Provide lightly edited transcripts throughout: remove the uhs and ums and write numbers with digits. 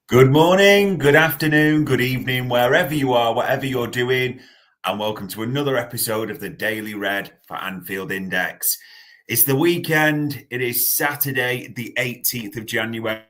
Good morning, good afternoon, good evening, wherever you are, whatever you're doing, and welcome to another episode of the Daily Red for Anfield Index. It's the weekend. It is Saturday, the 18th of January.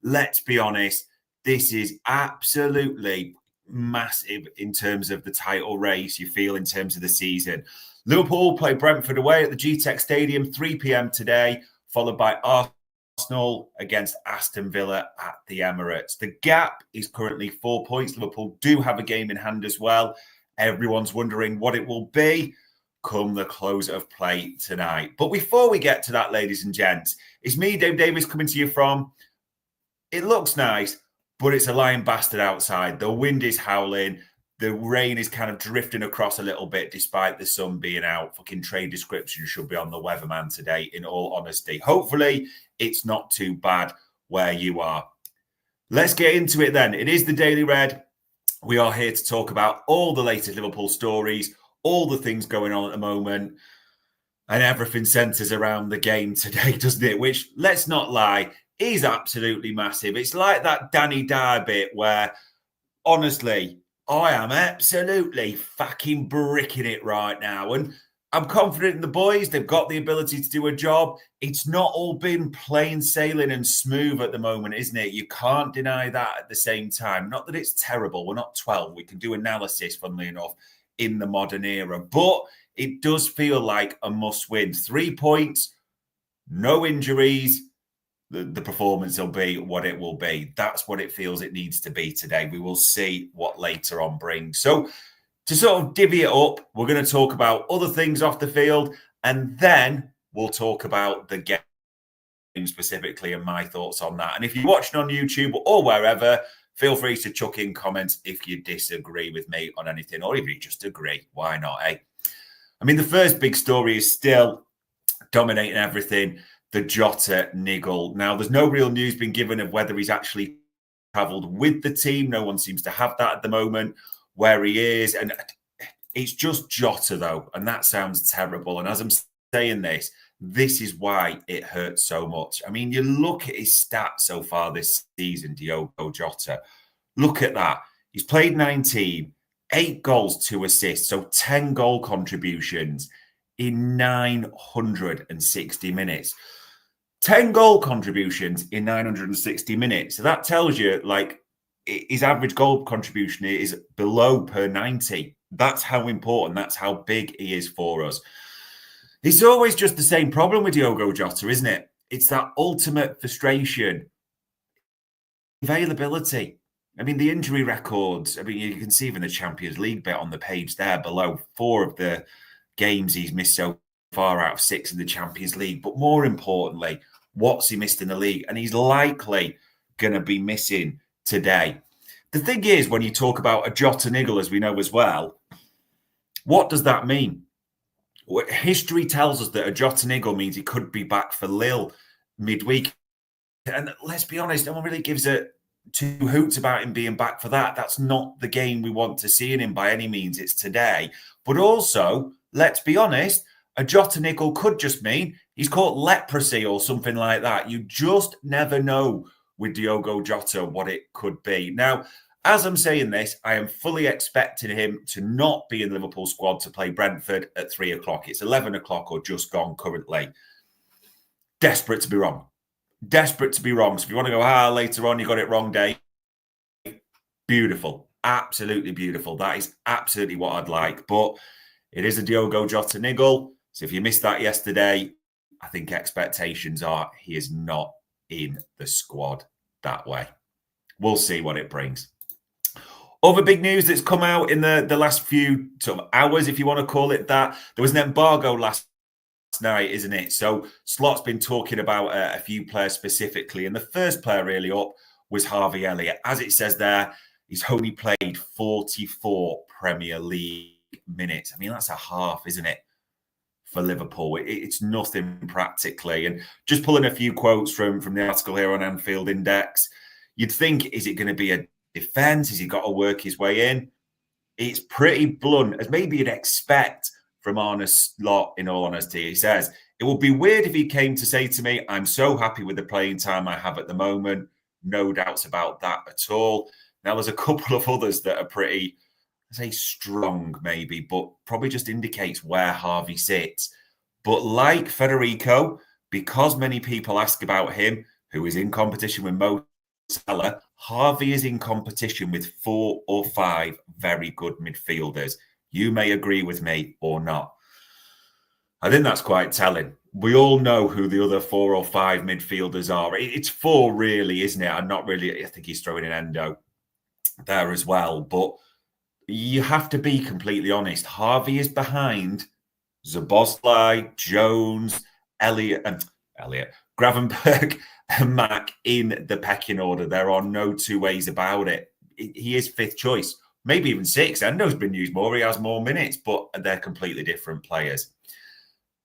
Let's be honest, this is absolutely massive in terms of the title race you feel in terms of the season. Liverpool play Brentford away at the GTEC Stadium, 3 p.m. today, followed by Arsenal against Aston Villa at the Emirates. The gap is currently 4 points. Liverpool do have a game in hand as well. Everyone's wondering what it will be come the close of play tonight. But before we get to that, ladies and gents, it's me, Dave Davis, coming to you from it looks nice, but it's a lying bastard outside. The wind is howling. The rain is kind of drifting across a little bit despite the sun being out. Fucking trade description should be on the weatherman today, in all honesty. Hopefully, it's not too bad where you are. Let's get into it then. It is the Daily Red. We are here to talk about all the latest Liverpool stories, all the things going on at the moment, and everything centres around the game today, doesn't it? Which, let's not lie, is absolutely massive. It's like that Danny Dyer bit where, honestly, I am absolutely fucking bricking it right now. And I'm confident in the boys. They've got the ability to do a job. It's not all been plain sailing and smooth at the moment, isn't it? You can't deny that at the same time. Not that it's terrible. We're not 12. We can do analysis, funnily enough, in the modern era. But it does feel like a must win. 3 points, no injuries. The performance will be what it will be. That's what it feels it needs to be today. We will see what later on brings. So to sort of divvy it up, we're going to talk about other things off the field, and then we'll talk about the game specifically and my thoughts on that. And if you're watching on YouTube or wherever, feel free to chuck in comments if you disagree with me on anything, or if you just agree. Why not, eh? I mean, the first big story is still dominating everything. The Jota niggle. Now, there's no real news been given of whether he's actually travelled with the team. No one seems to have that at the moment, where he is. And it's just Jota, though. And that sounds terrible. And as I'm saying this is why it hurts so much. I mean, you look at his stats so far this season, Diogo Jota. Look at that. He's played 19, 8 goals, 2 assists. So 10 goal contributions in 960 minutes. 10 goal contributions in 960 minutes. So that tells you, like, his average goal contribution is below per 90. That's how important, that's how big he is for us. It's always just the same problem with Diogo Jota, isn't it? It's that ultimate frustration. Availability. I mean, the injury records, I mean, you can see even the Champions League bit on the page there below. 4 of the games he's missed so far out of 6 in the Champions League. But more importantly, what's he missed in the league? And he's likely going to be missing today. The thing is, when you talk about a Jota niggle, as we know as well, what does that mean? History tells us that a Jota niggle means he could be back for Lille midweek. And let's be honest, no one really gives a two hoots about him being back for that. That's not the game we want to see in him by any means. It's today. But also, let's be honest, a Jota niggle could just mean he's caught leprosy or something like that. You just never know with Diogo Jota what it could be. Now, as I'm saying this, I am fully expecting him to not be in the Liverpool squad to play Brentford at 3 o'clock. It's 11 o'clock or just gone currently. Desperate to be wrong. Desperate to be wrong. So if you want to go, later on, you got it wrong, Dave. Beautiful. Absolutely beautiful. That is absolutely what I'd like. But it is a Diogo Jota niggle. So if you missed that yesterday, I think expectations are he is not in the squad that way. We'll see what it brings. Other big news that's come out in the last few sort of hours, if you want to call it that, there was an embargo last night, isn't it? So Slot's been talking about a few players specifically, and the first player really up was Harvey Elliott. As it says there, he's only played 44 Premier League minutes. I mean, that's a half, isn't it, for Liverpool? It's nothing practically. And just pulling a few quotes from the article here on Anfield Index, you'd think, is it going to be a defence? Has he got to work his way in? It's pretty blunt, as maybe you'd expect from Arne Slot, in all honesty. He says, it would be weird if he came to say to me, I'm so happy with the playing time I have at the moment. No doubts about that at all. Now, there's a couple of others that are pretty, I say strong maybe, but probably just indicates where Harvey sits. But like Federico, because many people ask about him, who is in competition with Mo Salah, Harvey is in competition with 4 or 5 very good midfielders. You may agree with me or not. I think that's quite telling. We all know who the other 4 or 5 midfielders are. It's 4 really, isn't it? I'm not really, I think he's throwing in Endo there as well. But you have to be completely honest. Harvey is behind Szoboszlai, Jones, Elliott, Gravenberch and Mack in the pecking order. There are no two ways about it. He is 5th choice, maybe even 6th. Endo's been used more. He has more minutes, but they're completely different players.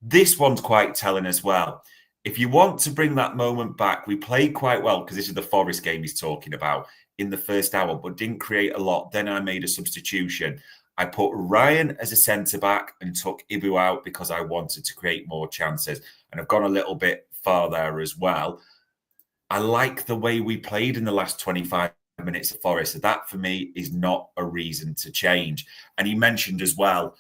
This one's quite telling as well. If you want to bring that moment back, we played quite well because this is the Forest game he's talking about in the first hour, but didn't create a lot. Then I made a substitution. I put Ryan as a centre-back and took Ibu out because I wanted to create more chances. And I've gone a little bit far there as well. I like the way we played in the last 25 minutes of Forest. So that, for me, is not a reason to change. And he mentioned as well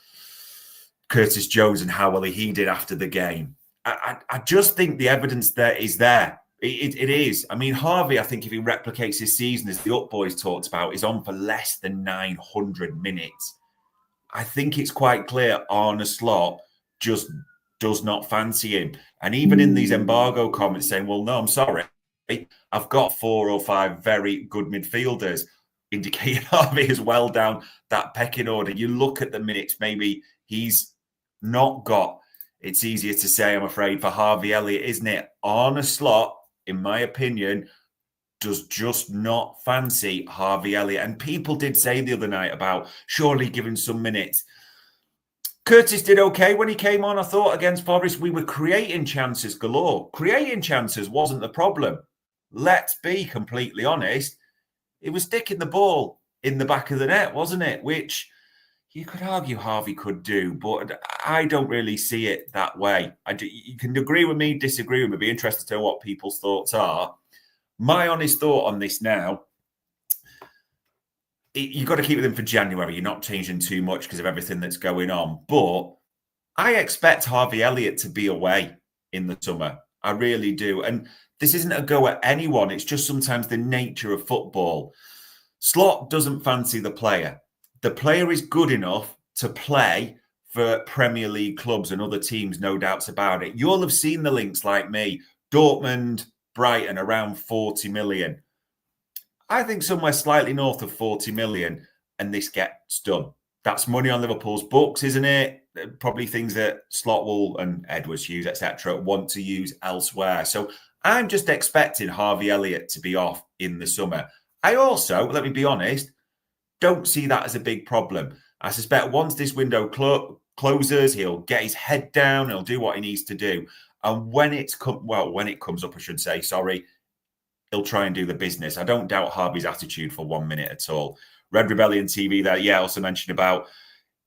Curtis Jones and how well he did after the game. I just think the evidence there is there. It is. I mean, Harvey, I think if he replicates his season, as the Up Boys talked about, is on for less than 900 minutes. I think it's quite clear Arne Slot just does not fancy him. And even in these embargo comments saying, well, no, I'm sorry, I've got 4 or 5 very good midfielders, indicating Harvey is well down that pecking order. You look at the minutes, maybe he's not got, it's easier to say, I'm afraid, for Harvey Elliott, isn't it? Arne Slot, in my opinion, does just not fancy Harvey Elliott. And people did say the other night about surely giving some minutes. Curtis did okay when he came on, I thought, against Forest. We were creating chances galore. Creating chances wasn't the problem. Let's be completely honest. It was sticking the ball in the back of the net, wasn't it? Which you could argue Harvey could do, but I don't really see it that way. You can agree with me, disagree with me, be interested to know what people's thoughts are. My honest thought on this now, you've got to keep them for January. You're not changing too much because of everything that's going on. But I expect Harvey Elliott to be away in the summer. I really do. And this isn't a go at anyone. It's just sometimes the nature of football. Slot doesn't fancy the player. The player is good enough to play for Premier League clubs and other teams, no doubts about it. You'll have seen the links like me. Dortmund, Brighton, around 40 million. I think somewhere slightly north of 40 million, and this gets done. That's money on Liverpool's books, isn't it? Probably things that Slotwell and Edwards Hughes, etc., want to use elsewhere. So I'm just expecting Harvey Elliott to be off in the summer. I also, let me be honest, don't see that as a big problem. I suspect once this window closes, he'll get his head down, he'll do what he needs to do. And when it comes up, I should say, sorry, he'll try and do the business. I don't doubt Harvey's attitude for 1 minute at all. Red Rebellion TV there, yeah, also mentioned about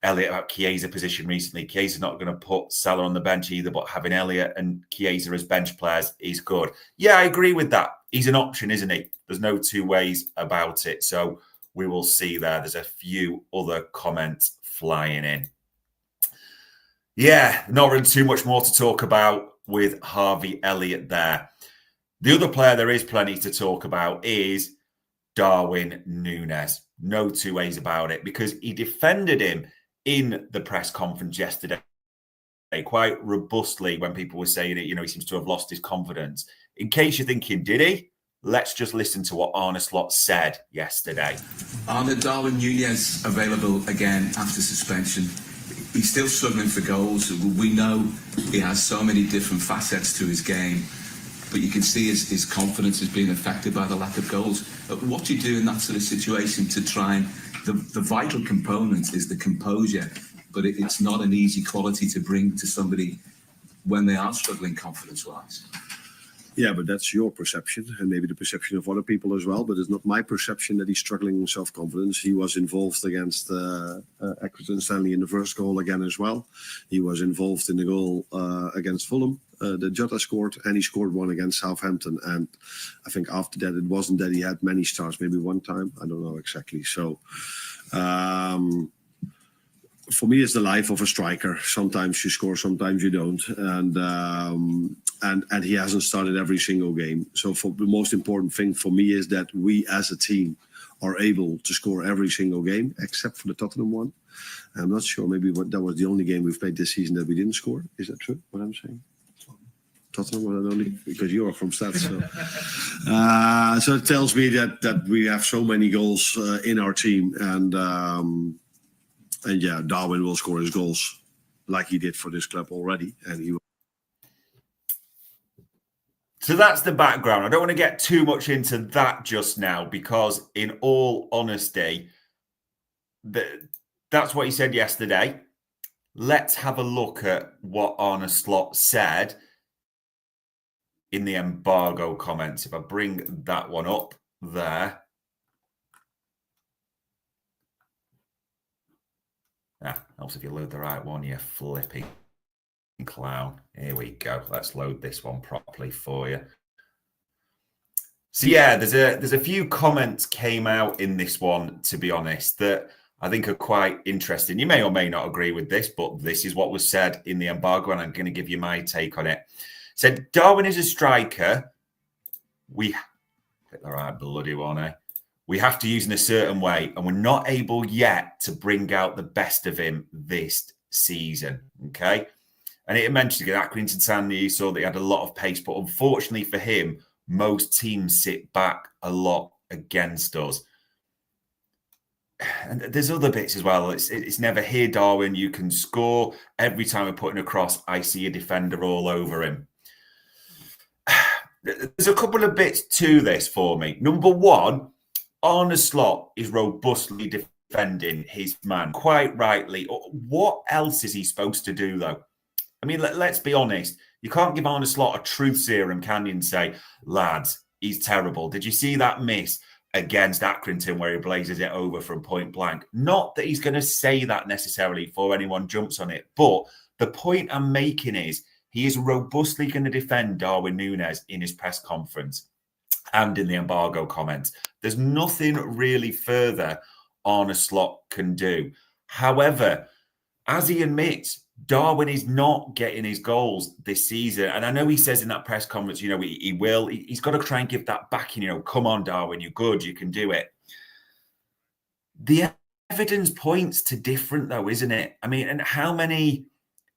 Elliott, about Chiesa position recently. Chiesa's not going to put Salah on the bench either, but having Elliott and Chiesa as bench players is good. Yeah, I agree with that. He's an option, isn't he? There's no two ways about it. So we will see there. There's a few other comments flying in. Yeah, not really too much more to talk about with Harvey Elliott there. The other player there is plenty to talk about is Darwin Nunez. No two ways about it, because he defended him in the press conference yesterday quite robustly when people were saying it. He seems to have lost his confidence. In case you're thinking, did he? Let's just listen to what Arne Slot said yesterday. Arne, Darwin Nunez available again after suspension. He's still struggling for goals. We know he has so many different facets to his game, but you can see his confidence is being affected by the lack of goals. What do you do in that sort of situation to try and... The vital component is the composure, but it's not an easy quality to bring to somebody when they are struggling confidence-wise. Yeah, but that's your perception, and maybe the perception of other people as well. But it's not my perception that he's struggling with self-confidence. He was involved against Accrington Stanley in the first goal again as well. He was involved in the goal against Fulham that Jota scored, and he scored one against Southampton. And I think after that, it wasn't that he had many starts, maybe one time. I don't know exactly. So for me, it's the life of a striker. Sometimes you score, sometimes you don't. And he hasn't started every single game. So for the most important thing for me is that we as a team are able to score every single game, except for the Tottenham one. I'm not sure. Maybe that was the only game we've played this season that we didn't score. Is that true, what I'm saying? Tottenham was only because you are from stats. So it tells me that we have so many goals in our team. And yeah, Darwin will score his goals like he did for this club already. And he will. So that's the background. I don't want to get too much into that just now because, in all honesty, that's what he said yesterday. Let's have a look at what Arne Slot said in the embargo comments. If I bring that one up there. Helps if you load the right one, you flipping clown. Here we go. Let's load this one properly for you. So yeah, there's a few comments came out in this one, to be honest, that I think are quite interesting. You may or may not agree with this, but this is what was said in the embargo, and I'm going to give you my take on it. Said, Darwin is a striker. We hit the right bloody one, eh? We have to use in a certain way, and we're not able yet to bring out the best of him this season, okay? And it mentioned again, Accrington Town, you saw that he had a lot of pace, but unfortunately for him, most teams sit back a lot against us. And there's other bits as well. It's never here, Darwin. You can score. Every time we're putting across, I see a defender all over him. There's a couple of bits to this for me. Number one, Arne Slot is robustly defending his man, quite rightly. What else is he supposed to do, though? I mean, let's be honest. You can't give Arne Slot a truth serum, can you, and say, lads, he's terrible. Did you see that miss against Accrington where he blazes it over from point blank? Not that he's going to say that necessarily before anyone jumps on it. But the point I'm making is he is robustly going to defend Darwin Nunez in his press conference and in the embargo comments. There's nothing really further Arne Slot can do. However, as he admits, Darwin is not getting his goals this season. And I know he says in that press conference, you know, he will. He's got to try and give that backing, you know, come on, Darwin, you're good, you can do it. The evidence points to different, though, isn't it? I mean, and how many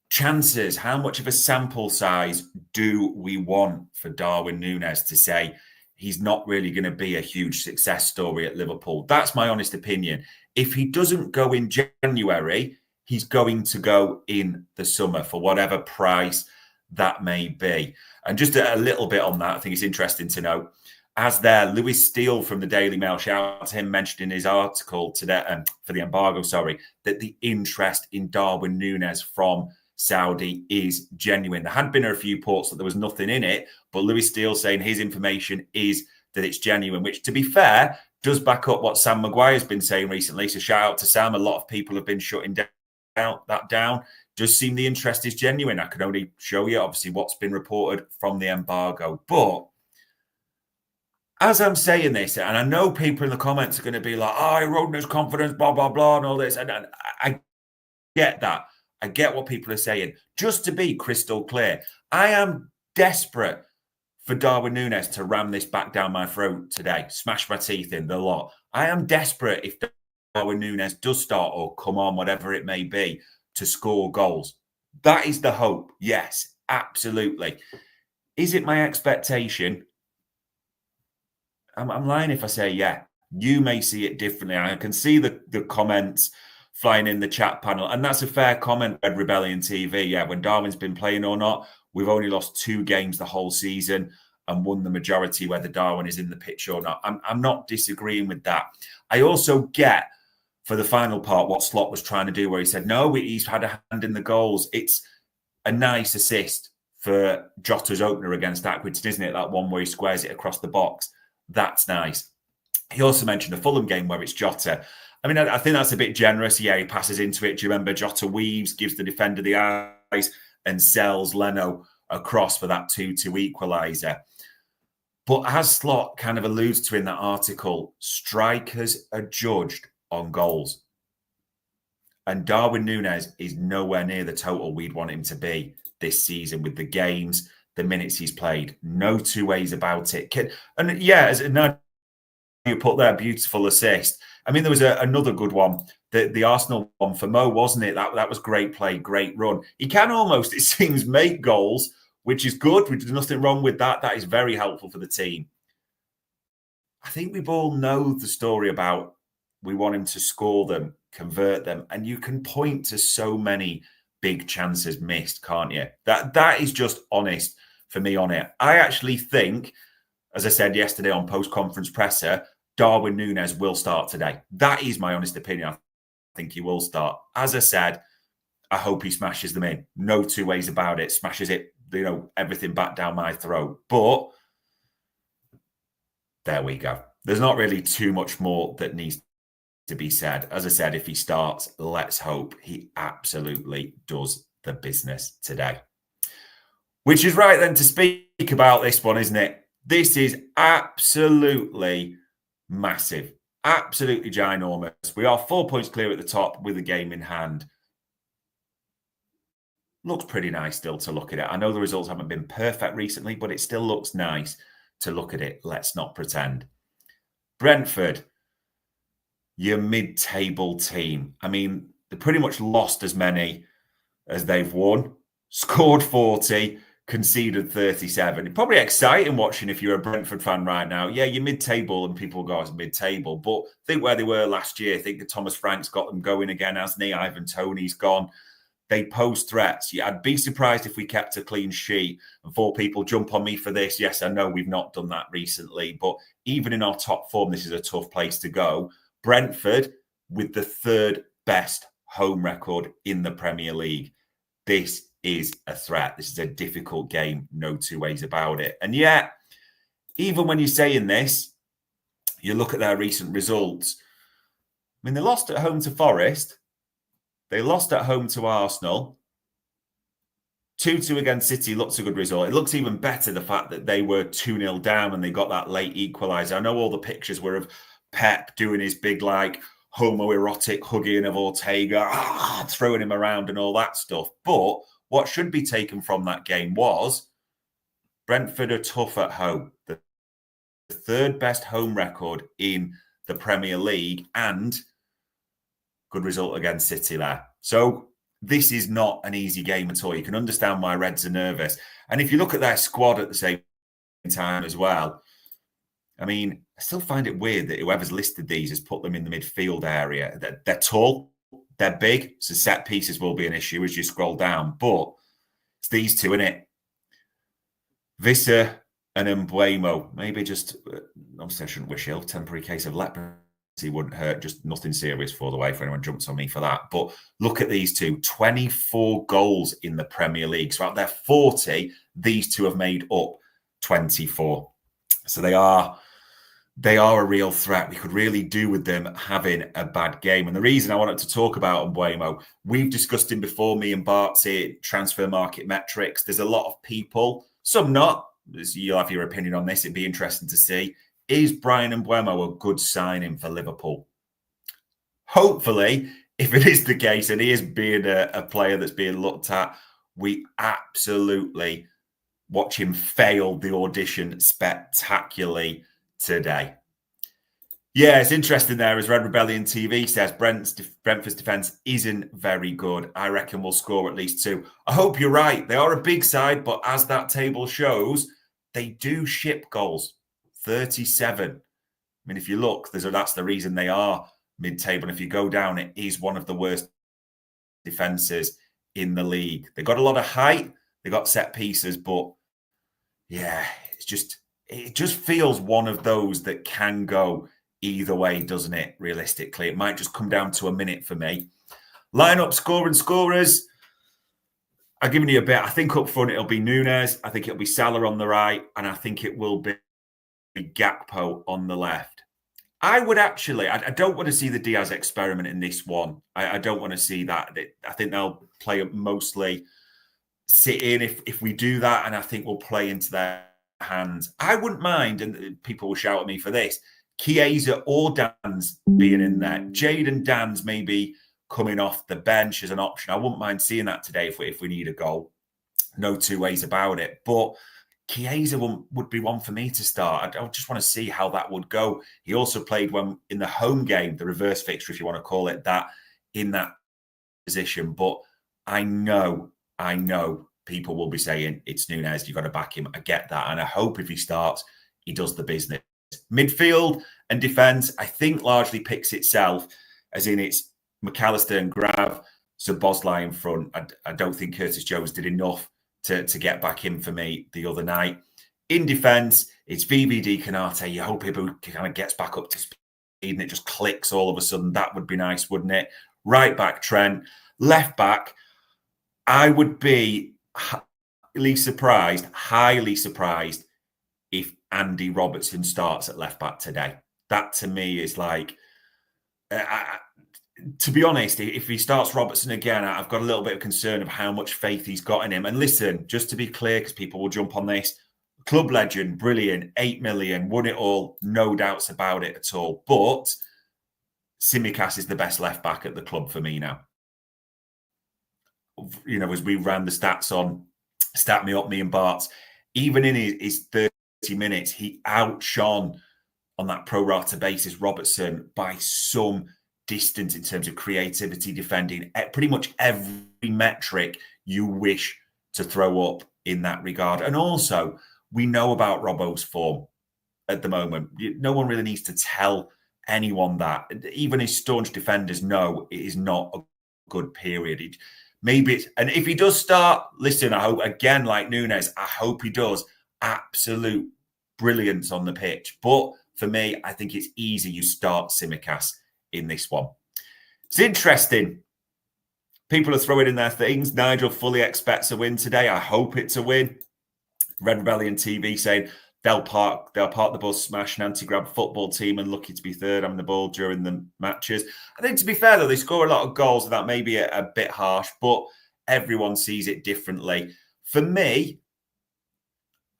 chances, how much of a sample size do we want for Darwin Nunez to say he's not really going to be a huge success story at Liverpool? That's my honest opinion. If he doesn't go in January, he's going to go in the summer for whatever price that may be. And just a little bit on that, I think it's interesting to know. As there, Lewis Steele from the Daily Mail, shout out to him, mentioned in his article today for the embargo, that the interest in Darwin Nunez from Saudi is genuine. There had been a few reports that there was nothing in it, but Lewis Steele saying his information is that it's genuine, which, to be fair, does back up what Sam Maguire's been saying recently. So shout out to Sam. A lot of people have been shutting that down. Does seem the interest is genuine. I can only show you, obviously, what's been reported from the embargo. But as I'm saying this, and I know people in the comments are going to be like, oh, eroding confidence, blah, blah, blah, and all this. And I get that. I get what people are saying. Just to be crystal clear, I am desperate for Darwin Nunez to ram this back down my throat today, smash my teeth in, the lot. I am desperate if Darwin Nunez does start or come on, whatever it may be, to score goals. That is the hope. Yes, absolutely. Is it my expectation? I'm lying if I say yeah. You may see it differently. I can see the comments flying in the chat panel. And that's a fair comment, Red Rebellion TV. Yeah, when Darwin's been playing or not, we've only lost 2 games the whole season and won the majority whether Darwin is in the pitch or not. I'm not disagreeing with that. I also get, for the final part, what Slot was trying to do, where he said, no, he's had a hand in the goals. It's a nice assist for Jota's opener against Accrington, isn't it? That one where he squares it across the box. That's nice. He also mentioned the Fulham game where it's Jota. I mean, I think that's a bit generous. Yeah, he passes into it. Do you remember Jota weaves, gives the defender the eyes and sells Leno across for that 2-2 equaliser. But as Slot kind of alludes to in that article, strikers are judged on goals. And Darwin Nunez is nowhere near the total we'd want him to be this season with the games, the minutes he's played. No two ways about it. And yeah, as you put there, beautiful assist. I mean, there was another good one, the Arsenal one for Mo, wasn't it? That was great play, great run. He can almost, it seems, make goals, which is good. There's nothing wrong with that. That is very helpful for the team. I think we all know the story about we want him to score them, convert them, and you can point to so many big chances missed, can't you? That is just honest for me on it. I actually think, as I said yesterday on post-conference presser, Darwin Nunez will start today. That is my honest opinion. I think he will start. As I said, I hope he smashes them in. No two ways about it. Smashes it, everything back down my throat. But there we go. There's not really too much more that needs to be said. As I said, if he starts, let's hope he absolutely does the business today. Which is right then to speak about this one, isn't it? This is absolutely massive. Absolutely ginormous. We are 4 points clear at the top with a game in hand. Looks pretty nice still to look at it. I know the results haven't been perfect recently, but it still looks nice to look at it. Let's not pretend. Brentford, your mid-table team. I mean, they pretty much lost as many as they've won. Scored 40, conceded 37. It's probably exciting watching if you're a Brentford fan right now. Yeah, you're mid-table and people go, it's mid-table. But think where they were last year. I think that Thomas Frank's got them going again, hasn't he? Ivan Toney's gone. They pose threats. Yeah, I'd be surprised if we kept a clean sheet. And 4 people jump on me for this. Yes, I know we've not done that recently. But even in our top form, this is a tough place to go. Brentford with the 3rd best home record in the Premier League. This is a threat. This is a difficult game. No two ways about it. And yet, even when you're saying this, you look at their recent results. I mean, they lost at home to Forest. They lost at home to Arsenal. 2-2 against City looks a good result. It looks even better, the fact that they were 2-0 down and they got that late equaliser. I know all the pictures were of Pep doing his big, homoerotic hugging of Ortega, throwing him around and all that stuff. But what should be taken from that game was Brentford are tough at home. The 3rd best home record in the Premier League and good result against City there. So this is not an easy game at all. You can understand why Reds are nervous. And if you look at their squad at the same time as well, I mean, I still find it weird that whoever's listed these has put them in the midfield area. They're tall, they're big, so set pieces will be an issue as you scroll down. But it's these two, innit? Visser and Mbuemo. Maybe just, obviously I shouldn't wish ill, temporary case of leprosy wouldn't hurt, just nothing serious for the way if anyone jumps on me for that. But look at these two, 24 goals in the Premier League. So out there 40, these two have made up 24. So they are a real threat. We could really do with them having a bad game. And the reason I wanted to talk about Mbuemo, we've discussed him before, me and Bartsy, transfer market metrics. There's a lot of people, some not. You'll have your opinion on this. It'd be interesting to see. Is Bryan Mbuemo a good signing for Liverpool? Hopefully, if it is the case and he is being a player that's being looked at, we absolutely watch him fail the audition spectacularly today. Yeah, it's interesting there, as Red Rebellion TV says, Brentford's defence isn't very good. I reckon we'll score at least 2. I hope you're right. They are a big side, but as that table shows, they do ship goals. 37. I mean, if you look, that's the reason they are mid-table. And if you go down, it is one of the worst defences in the league. They got a lot of height. They got set pieces, but yeah, it just feels one of those that can go either way, doesn't it? Realistically, it might just come down to a minute for me. Line-up scorers. I've given you a bit. I think up front it'll be Nunez. I think it'll be Salah on the right, and I think it will be Gakpo on the left. I would actually, I don't want to see the Diaz experiment in this one. I don't want to see that. I think they'll play mostly sit in if we do that, and I think we'll play into their hands. I wouldn't mind, and people will shout at me for this, Chiesa or Dan's being in there. Jadon Dan's maybe coming off the bench as an option. I wouldn't mind seeing that today if we need a goal. No two ways about it. But Chiesa would be one for me to start. I just want to see how that would go. He also played when in the home game, the reverse fixture, if you want to call it that, in that position. But I know people will be saying it's Nunez, you've got to back him. I get that. And I hope if he starts, he does the business. Midfield and defence, I think largely picks itself, as in it's McAllister and Grav, Szoboszlai in front. I don't think Curtis Jones did enough to get back in for me the other night. In defence, it's VVD Canate. You hope he kind of gets back up to speed and it just clicks all of a sudden. That would be nice, wouldn't it? Right back, Trent. Left back, I would be highly surprised if Andy Robertson starts at left back today. That to me is like, to be honest, if he starts Robertson again, I've got a little bit of concern of how much faith he's got in him. And listen, just to be clear, because people will jump on this, club legend, brilliant, 8 million, won it all, no doubts about it at all. But Tsimikas is the best left back at the club for me now. You know, as we ran the stats on Stat Me Up, me and Bart's, even in his 30 minutes, he outshone on that pro rata basis Robertson by some distance in terms of creativity, defending, pretty much every metric you wish to throw up in that regard. And also, we know about Robbo's form at the moment. No one really needs to tell anyone that. Even his staunch defenders know it is not a good period. Maybe it's, and if he does start, listen, I hope, again, like Nunez, I hope he does absolute brilliance on the pitch. But for me, I think it's easy you start Tsimikas in this one. It's interesting. People are throwing in their things. Nigel fully expects a win today. I hope it's a win. Red Rebellion TV saying they'll park the bus, smash an anti-grab football team and lucky to be third on the ball during the matches. I think, to be fair, though, they score a lot of goals, and that may be a bit harsh, but everyone sees it differently. For me,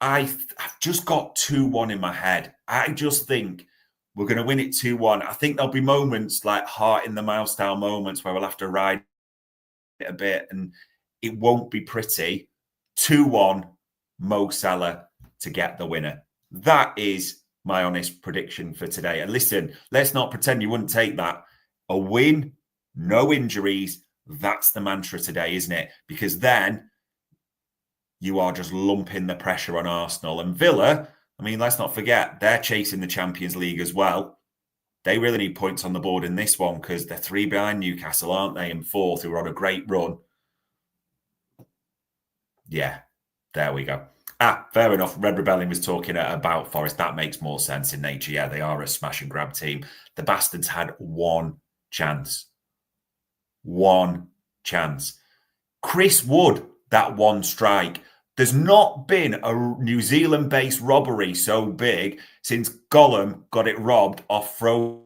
I've just got 2-1 in my head. I just think we're going to win it 2-1. I think there'll be moments like heart in the mouth style moments where we'll have to ride it a bit and it won't be pretty. 2-1, Mo Salah to get the winner. That is my honest prediction for today. And listen, let's not pretend you wouldn't take that. A win, no injuries. That's the mantra today, isn't it? Because then you are just lumping the pressure on Arsenal. And Villa, I mean, let's not forget, they're chasing the Champions League as well. They really need points on the board in this one because they're 3 behind Newcastle, aren't they? And 4th, who are on a great run. Yeah, there we go. Fair enough. Red Rebellion was talking about Forest. That makes more sense in nature. Yeah, they are a smash and grab team. The Bastards had one chance. One chance. Chris Wood, that one strike. There's not been a New Zealand-based robbery so big since Gollum got it robbed off Frodo,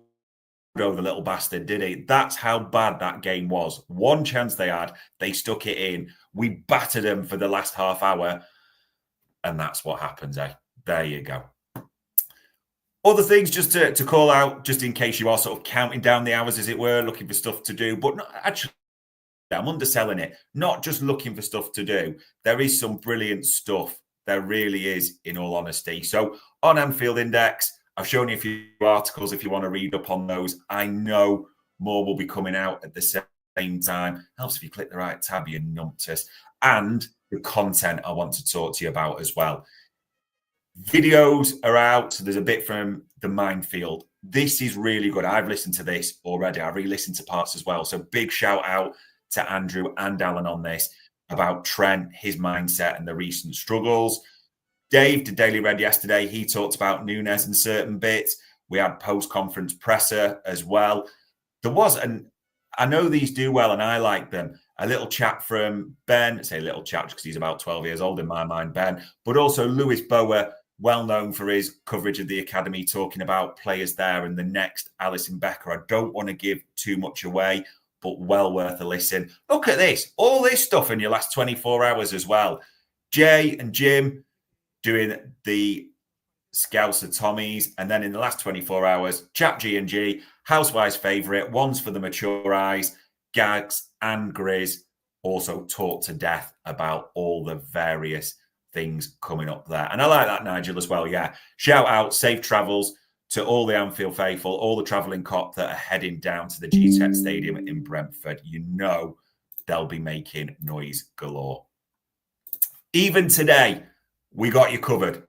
the little bastard, did he? That's how bad that game was. One chance they had. They stuck it in. We battered them for the last half hour. And that's what happens, eh? There you go. Other things just to call out, just in case you are sort of counting down the hours, as it were, looking for stuff to do. But actually, I'm underselling it. Not just looking for stuff to do. There is some brilliant stuff. There really is, in all honesty. So on Anfield Index, I've shown you a few articles if you want to read up on those. I know more will be coming out at the same time. Helps if you click the right tab, you numptus. And the content I want to talk to you about as well. Videos are out. So there's a bit from the Minefield. This is really good. I've listened to this already. I re-listened to parts as well. So big shout out to Andrew and Alan on this about Trent, his mindset and the recent struggles. Dave did Daily Red yesterday. He talked about Nunez and certain bits. We had post-conference presser as well. There was, and I know these do well and I like them, a little chat from Ben, say little chat because he's about 12 years old in my mind, Ben, but also Lewis Bower, well known for his coverage of the academy, talking about players there and the next Alisson Becker. I don't want to give too much away, but well worth a listen. Look at this, all this stuff in your last 24 hours as well. Jay and Jim doing the Scouser Tommies, and then in the last 24 hours, Chap G&G, Housewives favourite, one's for the mature eyes, Gags and Grizz also talk to death about all the various things coming up there. And I like that, Nigel, as well. Yeah. Shout out, safe travels to all the Anfield faithful, all the travelling cop that are heading down to the G-Tech Stadium in Brentford. You know they'll be making noise galore. Even today, we got you covered.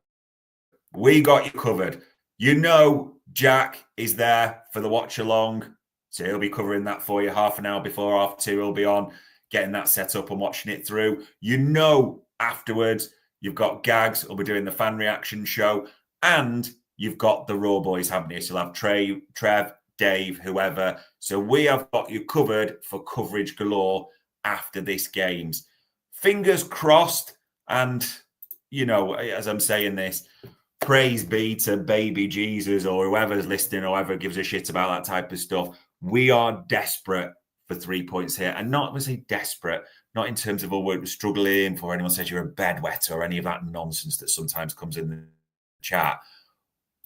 We got you covered. You know Jack is there for the watch along, so he'll be covering that for you half an hour before 2:30. He'll be on, getting that set up and watching it through. You know afterwards, you've got Gags who'll be doing the fan reaction show, and you've got the Raw Boys, haven't you? So you'll have Trev, Dave, whoever. So we have got you covered for coverage galore after this games. Fingers crossed, and, you know, as I'm saying this, praise be to baby Jesus or whoever's listening or whoever gives a shit about that type of stuff. We are desperate for 3 points here. And not, I say desperate, not in terms of, oh, we're struggling, for anyone says you're a bedwetter or any of that nonsense that sometimes comes in the chat.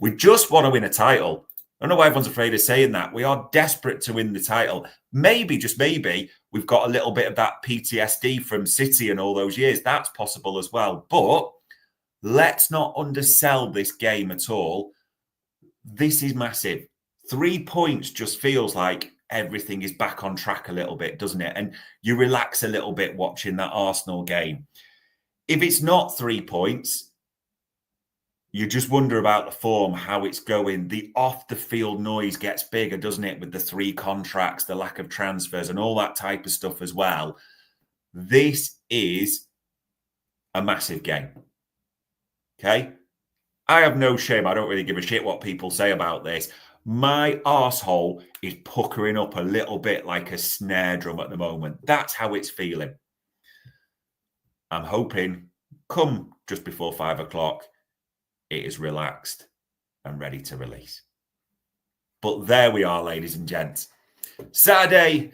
We just want to win a title. I don't know why everyone's afraid of saying that. We are desperate to win the title. Maybe, just maybe, we've got a little bit of that PTSD from City and all those years. That's possible as well. But let's not undersell this game at all. This is massive. 3 points just feels like everything is back on track a little bit, doesn't it? And you relax a little bit watching that Arsenal game. If it's not 3 points, you just wonder about the form, how it's going. The off-the-field noise gets bigger, doesn't it, with the 3 contracts, the lack of transfers and all that type of stuff as well. This is a massive game. Okay? I have no shame. I don't really give a shit what people say about this. My arsehole is puckering up a little bit like a snare drum at the moment. That's how it's feeling. I'm hoping come just before 5 o'clock, it is relaxed and ready to release. But there we are, ladies and gents. Saturday,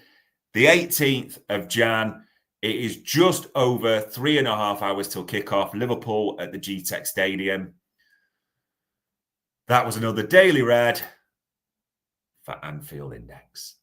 the 18th of Jan. It is just over 3.5 hours till kickoff. Liverpool at the G-Tech Stadium. That was another Daily Red for Anfield Index.